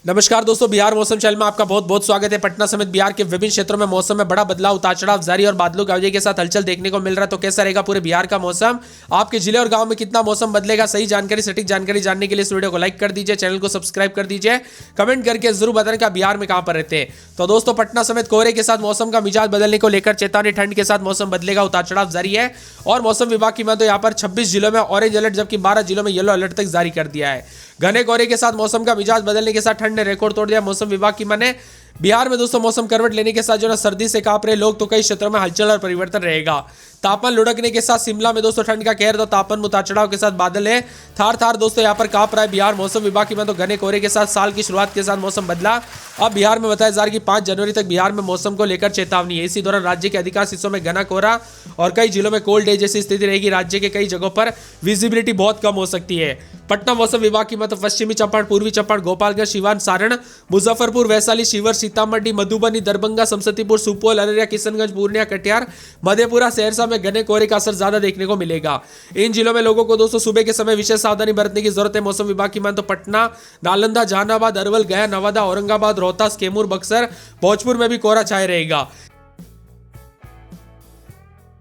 नमस्कार दोस्तों, बिहार मौसम चैनल में आपका बहुत बहुत स्वागत है। पटना समेत बिहार के विभिन्न क्षेत्रों में मौसम में बड़ा बदलाव, उतार चढ़ाव जारी और बादलों की आवाजाही के साथ हलचल देखने को मिल रहा है। तो कैसा रहेगा पूरे बिहार का मौसम, आपके जिले और गांव में कितना मौसम बदलेगा, सही जानकारी सटीक जानकारी जानने के लिए इस वीडियो को लाइक कर दीजिए, चैनल को सब्सक्राइब कर दीजिए, कमेंट करके जरूर बताएं कि आप बिहार में कहां पर रहते हैं। तो दोस्तों, पटना समेत कोहरे के साथ मौसम का मिजाज बदलने को लेकर चेतावनी, ठंड के साथ मौसम बदलेगा, उतार चढ़ाव जारी है। और मौसम विभाग की तो यहाँ पर 26 जिलों में ऑरेंज अलर्ट जबकि 12 जिलों में येलो अलर्ट तक जारी कर दिया है। घने कोहरे के साथ मौसम का मिजाज बदलने के साथ ठंड ने रिकॉर्ड तोड़ दिया। मौसम विभाग की माने बिहार में दोस्तों मौसम करवट लेने के साथ जो ना सर्दी से कांप रहे लोग, तो कई क्षेत्रों में हलचल और परिवर्तन रहेगा। तापमान लुढ़कने के साथ शिमला में दोस्तों ठंड का कहर, तो तापमान में उतार चढ़ाव के साथ बादल है। थार थार दोस्तों यहाँ पर कांप रहा है बिहार। मौसम विभाग की तो घने कोहरे के साथ साल की शुरुआत के साथ मौसम बदला। अब बिहार में बताया जा रहा है कि 5 जनवरी तक बिहार में मौसम को लेकर चेतावनी है। इसी दौरान राज्य के अधिकांश हिस्सों में घना कोहरा और कई जिलों में कोल्ड डे जैसी स्थिति रहेगी। राज्य के कई जगहों पर विजिबिलिटी बहुत कम हो सकती है। पटना मौसम विभाग की पश्चिमी चंपारण, पूर्वी चंपारण, गोपालगंज, सिवान, सारण, मुजफ्फरपुर, वैशाली, शिवहर, सीतामढ़ी, मधुबनी, दरभंगा, समस्तीपुर, सुपौल, अररिया, किशनगंज, पूर्णिया, कटिहार, मधेपुरा, सहरसा में घने कोहरे का असर ज्यादा देखने को मिलेगा। इन जिलों में लोगों को दोस्तों सुबह के समय विशेष सावधानी बरतने की जरूरत है। मौसम विभाग की तो पटना, नालंदा, जहानाबाद, अरवल, गया, नवादा, औरंगाबाद, रोहतास, कैमूर, बक्सर, भोजपुर में भी कोहरा छाया रहेगा।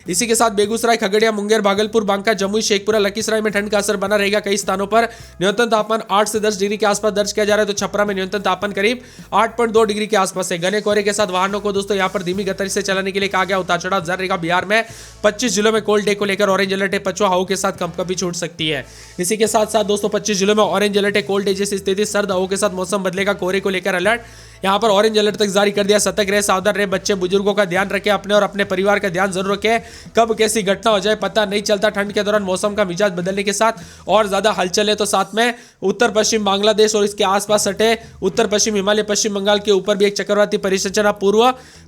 इसी के साथ बेगूसराय, खगड़िया, मुंगेर, भागलपुर, बांका, जमुई, शेखपुरा, लखीसराय में ठंड का असर बना रहेगा। कई स्थानों पर न्यूनतम तापमान 8 से 10 डिग्री के आसपास दर्ज किया जा रहा है। तो छपरा में न्यूनतम तापमान करीब 8.2 डिग्री के आसपास है। घने कोहरे के साथ वाहनों को दोस्तों यहां पर धीमी गति से चलाने के लिए कहा गया। उतार चढ़ाव जारी रहेगा। बिहार में 25 जिलों में कोल्ड डे को लेकर ऑरेंज अलर्ट है। पछुआ हवाओं के साथ कंपकपी छूट सकती है। इसी के साथ साथ दोस्तों 25 जिलों में ऑरेंज अलर्ट है। कोल्ड डे जैसी स्थिति, सर्द हवाओं के साथ मौसम बदलेगा। कोहरे को लेकर अलर्ट यहाँ पर ऑरेंज अलर्ट तक जारी कर दिया। सतर्क रहे, सावधान रहे, बच्चे बुजुर्गों का ध्यान रखें, अपने और अपने परिवार का ध्यान जरूर रखें। कब कैसी घटना हो जाए पता नहीं चलता। ठंड के दौरान मौसम का मिजाज बदलने के साथ और ज्यादा हलचल है। तो साथ में उत्तर पश्चिम बांग्लादेश और इसके आसपास सटे उत्तर पश्चिम हिमालय, पश्चिम बंगाल के ऊपर भी एक चक्रवाती परिसंरचना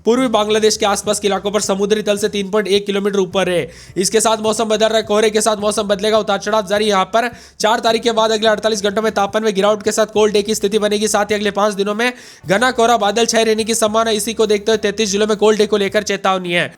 पूर्वी बांग्लादेश के आसपास के इलाकों पर समुद्री तल से 3.1 किलोमीटर ऊपर है। इसके साथ मौसम बदल रहा है। कोहरे के साथ मौसम बदलेगा। उतार चढ़ाव जारी। यहाँ पर 4 तारीख के बाद अगले 48 घंटों में तापमान में गिरावट के साथ कोल्ड डे की स्थिति बनेगी। साथ ही अगले 5 दिनों में घना कोहरा, बादल छाए रहने की संभावना। इसी को देखते हुए 33 जिलों में कोल्ड डे को लेकर चेतावनी है।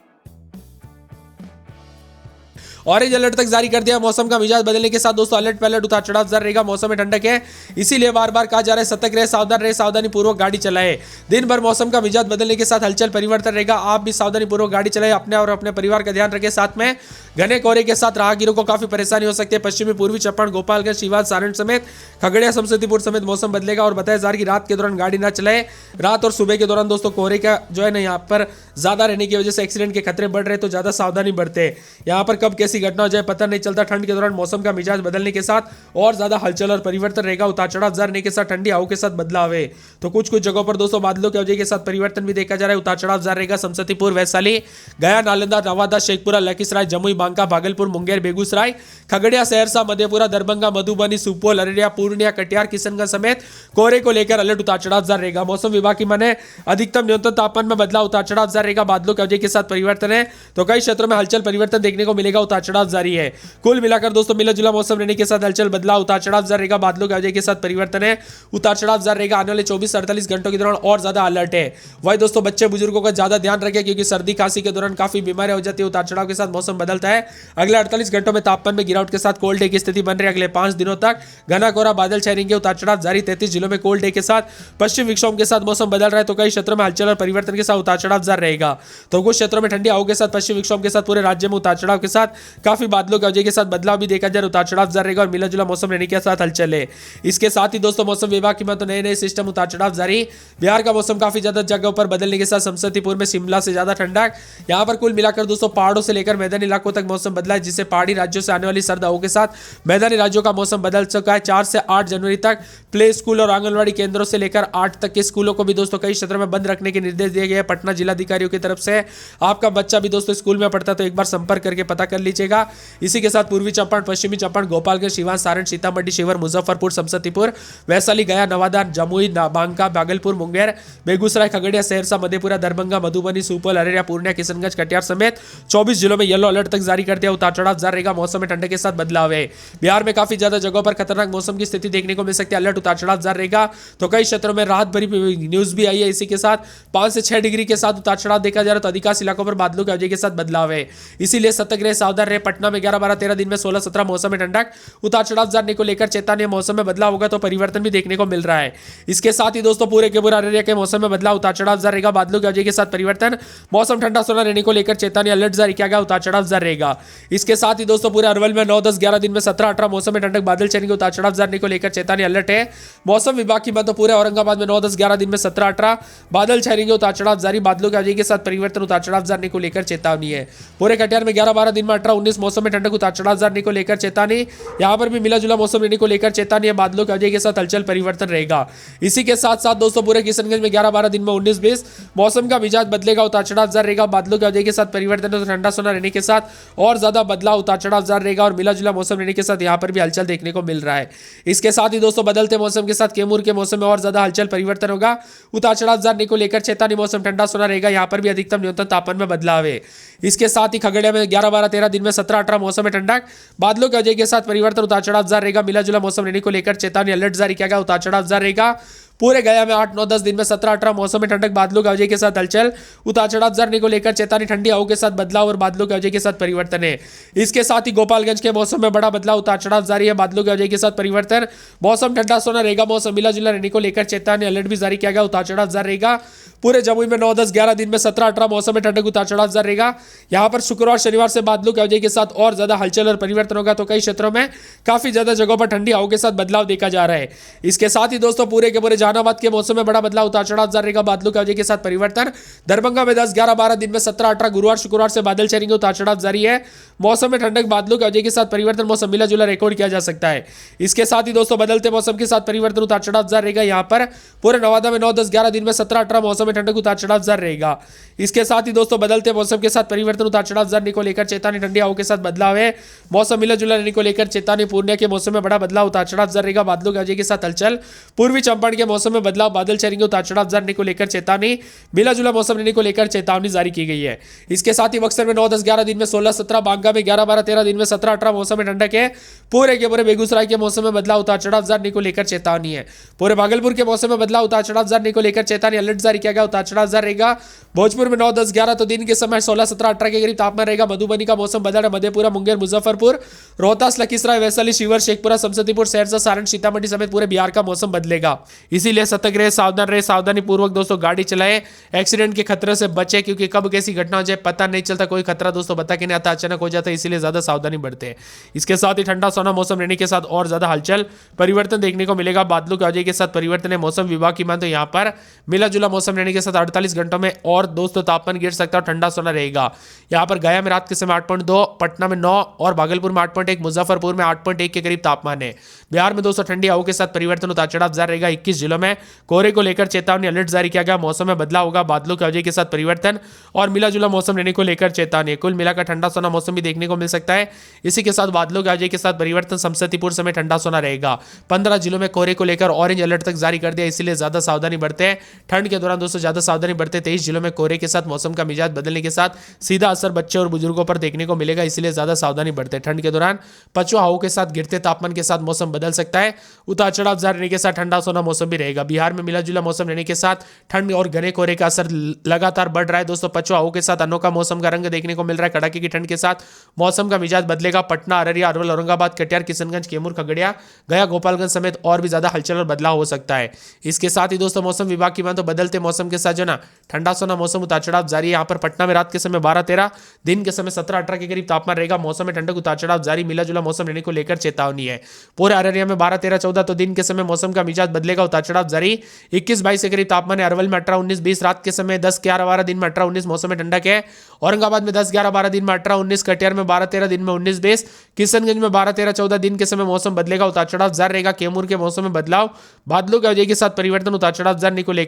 ऑरेंज अलर्ट तक जारी कर दिया। मौसम का मिजाज बदलने के साथ दोस्तों अलर्ट पे अलर्ट, उतार चढ़ाव जारी रहेगा। मौसम में ठंडक है, इसीलिए बार बार कहा जा रहा है सतर्क रहे, सावधान रहे, सावधानी पूर्वक गाड़ी चलाए। दिन भर मौसम का मिजाज बदलने के साथ हलचल परिवर्तन रहेगा। आप भी सावधानी पूर्वक गाड़ी चलाए, अपने और अपने परिवार का ध्यान रखें। साथ में घने कोहरे के साथ राहगीरों को काफी परेशानी हो सकती है। पश्चिमी पूर्वी चंपारण, गोपालगंज, सिवान, सारण समेत खगड़िया, समस्तीपुर समेत मौसम बदलेगा। और बताया जा रहा है कि रात के दौरान गाड़ी ना चलाए। रात और सुबह के दौरान दोस्तों कोहरे का जो है ना यहाँ पर ज्यादा रहने की वजह से एक्सीडेंट के खतरे बढ़ रहे, तो ज्यादा सावधानी बरते। यहाँ पर कब कैसी घटना हो जाए पता नहीं चलता। ठंड के दौरान मौसम का मिजाज बदलने के साथ और ज्यादा हलचल और परिवर्तन रहेगा। उतार चढ़ाव जारी के साथ ठंडी हवाओं के साथ बदलाव है। तो कुछ जगहों पर दोस्तों बादलों की वजह के साथ परिवर्तन भी देखा जा रहा है। उतार चढ़ाव जारी रहेगा। समस्तीपुर, वैशाली, गया, नालंदा, नवादा, शेखपुरा, लखीसराय, जमुई, बांका, भागलपुर, मुंगेर, बेगूसराय, खगड़िया, सहरसा, मधेपुरा, दरभंगा, मधुबनी, सुपौल, अररिया, पूर्णिया, कटिहार, किशनगंज समेत कोहरे को लेकर अलर्ट, उतार चढ़ाव जारी रहेगा। मौसम विभाग की माने अधिकतम न्यूनतम तापमान में बदलाव, उतार चढ़ाव जारी रहेगा। बादलों की वजह के साथ परिवर्तन है, तो कई क्षेत्रों में हलचल परिवर्तन देखने को मिलेगा। उतार चढ़ाव जारी है। कुल मिलाकर दोस्तों मिला जुला मौसम रहने के साथ हलचल बदलाव, उतार चढ़ाव जारी रहेगा। बादलों की वजह के साथ परिवर्तन है, उतार चढ़ाव जारी रहेगा। आने वाले 24 से 48 घंटों के दौरान और ज्यादा अलर्ट है। वही दोस्तों बच्चे बुजुर्गों का ज्यादा ध्यान रखें, क्योंकि सर्दी खांसी के दौरान काफी बीमारियां हो जाती है। उतार चढ़ाव के साथ मौसम बदलता है। अगले 48 घंटों में तापमान में गिरावट के साथ कोल्ड डे की स्थिति बन रही है। अगले 5 दिनों तक घना कोहरा, बादल छाए रहेंगे। उतार चढ़ाव जारी। 33 जिलों में कोल्ड डे के साथ पश्चिम विक्षोभ के साथ मौसम बदल रहा है। तो कई क्षेत्रों में हलचल और परिवर्तन के साथ उतार चढ़ाव जारी रहेगा। तो कुछ क्षेत्रों में ठंडी हवाओं के साथ पश्चिम विक्षोभ के साथ पूरे राज्य में उतार चढ़ाव के साथ काफी बादलों की वजह के साथ बदलाव भी देखा जा रहा है। उतार चढ़ाव जारी रहेगा और मिला जुला मौसम रहने के साथ हलचल है। इसके साथ ही दोस्तों मौसम विभाग की तो नए सिस्टम, उतार चढ़ाव जारी। बिहार का मौसम काफी ज्यादा जगहों पर बदलने के साथ समस्तीपुर में शिमला से ज्यादा ठंडक। यहाँ पर कुल मिलाकर दोस्तों पहाड़ों से लेकर मैदानी इलाकों तक मौसम बदला है, जिससे पहाड़ी राज्यों से आने वाली सर्द हवाओं के साथ मैदानी राज्यों का मौसम बदल चुका है। 4 से 8 जनवरी तक प्ले स्कूल और आंगनबाड़ी केंद्रों से लेकर 8 तक के स्कूलों को भी दोस्तों कई क्षेत्रों में बंद रखने के निर्देश दिए गए हैं पटना जिलाधिकारियों की तरफ से। आपका बच्चा भी दोस्तों स्कूल में पढ़ता है तो एक बार संपर्क करके पता कर लीजिएगा। इसी के साथ पूर्वी चंपारण, पश्चिमी चंपारण, गोपालगंज, सिवान, सारण, सीतामढ़ी, शिवहर, मुजफ्फरपुर, समस्तीपुर, वैशाली, गया, नवादा, जमुई, बांका, भागलपुर, मुंगेर, बेगूसराय, खगड़िया, सहरसा, मधेपुरा, दरभंगा, मधुबनी, सुपौल, अररिया, पूर्णिया, किशनगंज, कटिहार समेत 24 जिलों में येलो अलर्ट तक जारी कर दिया। उतार चढ़ाव जारी रहेगा। मौसम में ठंडक के साथ बदलाव है। बिहार में काफी ज्यादा जगहों पर खतरनाक मौसम की स्थिति देखने को मिल सकती है। अलर्ट, उतार चढ़ाव जारी रहेगा। तो कई क्षेत्रों में राहत भरी न्यूज भी आई है। इसी के साथ 5 से 6 डिग्री के साथ उतार चढ़ाव देखा जा रहा है। तो अधिकांश इलाकों पर बादलों की वजह के साथ बदलाव है। इसीलिए सतर्क रहे, सावधान रहे, रहे। पटना में 11-12-13 दिन में 16-17 मौसम में ठंडक, उतार चढ़ाव जाने को लेकर चेतावनी। मौसम में बदलाव होगा तो परिवर्तन भी देखने को मिल रहा है। इसके साथ ही दोस्तों पूरे के पूरे अररिया के मौसम में बदलाव, उतार चढ़ाव जारी रहेगा। बादलों की वजह के साथ परिवर्तन, मौसम ठंडा सोना रहने को लेकर चेतावनी, अलर्ट जारी किया गया, उतार चढ़ाव जारी रहेगा। इसके साथ ही दोस्तों पूरे अरवल में 9-10-11 दिन में 17-18 मौसम में ठंडक, बादल चलेंगे, उतार चढ़ाव जाने को लेकर चेतावनी, अलर्ट है। मौसम विभाग की बात तो पूरे औरंगाबाद में 9-10-11 दिन में 17-18 बादल छाएंगे, उतार चढ़ाव जारी, बादलों की वजह के साथ परिवर्तन, उतार चढ़ाव जाने को लेकर चेतावनी है। पूरे कटिहार में 11-12 दिन में 18-19 मौसम में ठंडक, उतार चढ़ाव जाने को लेकर चेतावनी। यहां पर भी मिला जुला मौसम रहने को लेकर चेतावनी है, बादलों की वजह के साथ हलचल परिवर्तन रहेगा। इसी के साथ साथ दोस्तों पूरे किशनगंज में 11-12 दिन में 19-20 मौसम का मिजाज बदलेगा, उतार चढ़ाव जारी रहेगा, बादलों की वजह के साथ परिवर्तन, तो ठंडा सोना रहने के साथ और ज्यादा बदलाव, उतार चढ़ाव जारी रहेगा और मिला जुला मौसम रहने के साथ यहां पर भी हलचल देखने को मिल रहा है। इसके साथ ही दोस्तों बदलते मौसम के साथ कैमूर के मौसम में और ज्यादा हलचल परिवर्तन होगा, उतार चढ़ाव जाने को लेकर चेतावनी, मौसम ठंडा सोना रहेगा, यहां पर भी अधिकतम न्यूनतम तापमान में बदलाव है। इसके साथ ही खगड़िया में 11-12-13 दिन में 17-18 मौसम में ठंडक, बादलों की वजह के साथ परिवर्तन, उतार चढ़ाव जारी रहेगा, मिला जुला मौसम रहने को लेकर चेतावनी, अलर्ट जारी किया गया, उतार चढ़ाव जारी रहेगा। पूरे गया में 8-9-10 दिन में 17-18 मौसम में ठंडक, बादलों की वजह के साथ हलचल, उतार चढ़ाव जाने को लेकर चेतावनी, ठंडी हवाओं के साथ बदलाव और बादलों की वजह के साथ परिवर्तन है। इसके साथ ही गोपालगंज के मौसम में बड़ा बदलाव, उतार चढ़ाव जारी है, बादलों की वजह के साथ परिवर्तन, मौसम ठंडा सोना रहेगा, मौसम मिला जुला रहने को लेकर चेतावनी, अलर्ट भी जारी किया गया, उतार चढ़ाव जारी रहेगा। पूरे जमुई में 9-10-11 दिन में 17-18 मौसम में ठंडक, उतार चढ़ाव जारी रहेगा। यहां पर शुक्रवार शनिवार से बादलों की वजह के साथ और ज्यादा हलचल और परिवर्तन होगा, तो कई क्षेत्रों में काफी ज्यादा जगहों पर ठंडी हवाओं के साथ बदलाव देखा जा रहा है। इसके साथ ही दोस्तों पूरे के पूरे जहानाबाद के मौसम में बड़ा बदलाव, उतार चढ़ाव जारी रहेगा, बादलों की वजह के साथ परिवर्तन। दरभंगा में 10-11-12 दिन में 17-18 गुरुवार शुक्रवार से बादल चलेंगे, उतार चढ़ाव जारी है, मौसम में ठंडक, बादलों की वजह के साथ परिवर्तन, मौसम मिला जुला रिकॉर्ड किया जा सकता है। इसके साथ ही दोस्तों बदलते मौसम के साथ परिवर्तन, उतार चढ़ाव जारी रहेगा। यहां पर पूरे नवादा में 9-10-11 दिन में 17-18 मौसम में ठंडक, उतार चढ़ाव जारी रहेगा। इसके साथ ही दोस्तों बदलते मौसम के साथ परिवर्तन, उतार चढ़ाव जारी को लेकर चेतावनी, ठंडी हवाओं के साथ बदलाव है, मौसम मिला जुला रहने को लेकर चेतावनी। पूर्णिया के मौसम में बड़ा बदलाव, उतार चढ़ाव जारी रहेगा, बादलों की वजह के साथ हलचल। पूर्वी चंपारण के मौसम में बदलाव, बादल चलेंगे, उतार चढ़ाव जारी को लेकर चेतावनी, मिला जुला मौसम रहने को लेकर चेतावनी जारी की गई है। इसके साथ ही बक्सर में 9-10-11 दिन में 16-17, बांका में 11-12-13 दिन में 17-18 मौसम में ठंडक है। पूरे के पूरे बेगूसराय के मौसम में बदलाव, उतार चढ़ाव जारी को लेकर चेतावनी है। पूरे भागलपुर के मौसम में बदलाव, उतार चढ़ाव जारी को लेकर चेतावनी, अलर्ट जारी किया गया, उतार चढ़ाव जारी रहेगा। भोजपुर में 9-10-11 तो दिन के समय 16-17-18 के करीब तापमान रहेगा। मधुबनी का मौसम बदल, मधेपुरा, मुंगेर, मुजफ्फरपुर, रोहतास, लखीसराय, वैशाली, शिवहर, शेखपुरा, समस्तीपुर, सहरसा, सारण, सीतामढ़ी समेत पूरे बिहार का मौसम बदलेगा। इसीलिए सतर्क रहे, सावधान रहे, सावधानी पूर्वक दोस्तों गाड़ी चलाएं, एक्सीडेंट के खतरे से बचे, क्योंकि कब कैसी घटना हो जाए पता नहीं चलता। कोई खतरा दोस्तों बता के नहीं आता, अचानक हो जाता है, इसीलिए ज्यादा सावधानी बरते हैं। इसके साथ ही ठंडा सोना मौसम रहने के साथ और ज्यादा हलचल परिवर्तन देखने को मिलेगा, बादलों की वजह के साथ परिवर्तन है। मौसम विभाग की मान तो यहाँ पर मिला जुला मौसम रहने के साथ 48 घंटों में और दोस्तों तापमान गिर सकता है, ठंडा सोना रहेगा। यहाँ पर गया में रात के समय 8.2, पटना में 9 और भागलपुर में 8.1, मुजफ्फरपुर में 8.1 के करीब तापमान है। बिहार में दोस्तों ठंडी हवाओं के साथ परिवर्तन, उतार चढ़ाव जारी रहेगा। 21 जिलों में कोहरे को लेकर चेतावनी, अलर्ट जारी किया गया। मौसम में बदलाव होगा, बादलों की वजह के साथ परिवर्तन और मिला जुला मौसम रहने को लेकर चेतावनी। कुल मिलाकर ठंडा सोना मौसम भी देखने को मिल सकता है। इसी के साथ बादलों की वजह के साथ परिवर्तन, समस्तीपुर समय ठंडा सोना रहेगा। 15 जिलों में कोहरे को लेकर ऑरेंज अलर्ट तक जारी कर दिया, इसलिए ज्यादा सावधानी बरते हैं। ठंड के दौरान दोस्तों ज्यादा सावधानी बरते। 23 जिलों में कोहरे के साथ मौसम का मिजाज बदलने के साथ सीधा असर बच्चे और बुजुर्गों पर देखने को मिलेगा, इसलिए ज्यादा सावधानी बरते। ठंड के दौरान पछुआ हवाओं के साथ गिरते तापमान के साथ मौसम बदल सकता है। उतार चढ़ाव जारी रहने के साथ ठंडा सोना मौसम भी रहेगा। बिहार में मिला जुला मौसम रहने के साथ ठंड और घने कोहरे का असर लगातार बढ़ रहा है दोस्तों। पछुआ हवाओं के साथ अनोखा मौसम का रंग देखने को मिल रहा है। कड़ाके की ठंड के साथ मौसम का मिजाज बदलेगा। पटना, अररिया, अरवल, औरंगाबाद, कटिहार, किशनगंज, कैमूर, खगड़िया, गया, गोपालगंज समेत और भी ज्यादा हलचल और बदलाव हो सकता है। इसके साथ ही दोस्तों मौसम विभाग की मान तो बदलते मौसम के साथ जो ना ठंडा सोना मौसम उतार चढ़ाव जारी है। यहाँ पर पटना में रात के समय 12-13, दिन के समय 17-18 के करीब तापमान रहेगा। मौसम में ठंडक, उतार चढ़ाव जारी, मिला जुला मौसम रहने को लेकर चेतावनी है। पूरे अररिया में 12-13-14 तो दिन के समय मौसम का मिजाज बदलेगा, उतार चढ़ाव जारी। 21-22 के करीब तापमान है। अरवल में 18-19-20, रात के समय 10-11-12 दिन में 18-19 मौसम में ठंडक है। औरंगाबाद में 10-11-12 दिन में 18-19, कटिहार में 12-13 दिन में 19-20, किशनगंज में 12-13-14 दिन के समय मौसम बदलेगा, उतार चढ़ाव जारी रहेगा। कैमूर के मौसम में बदलाव, बादलों की वजह के साथ परिवर्तन, उतार चढ़ाव जारी को लेकर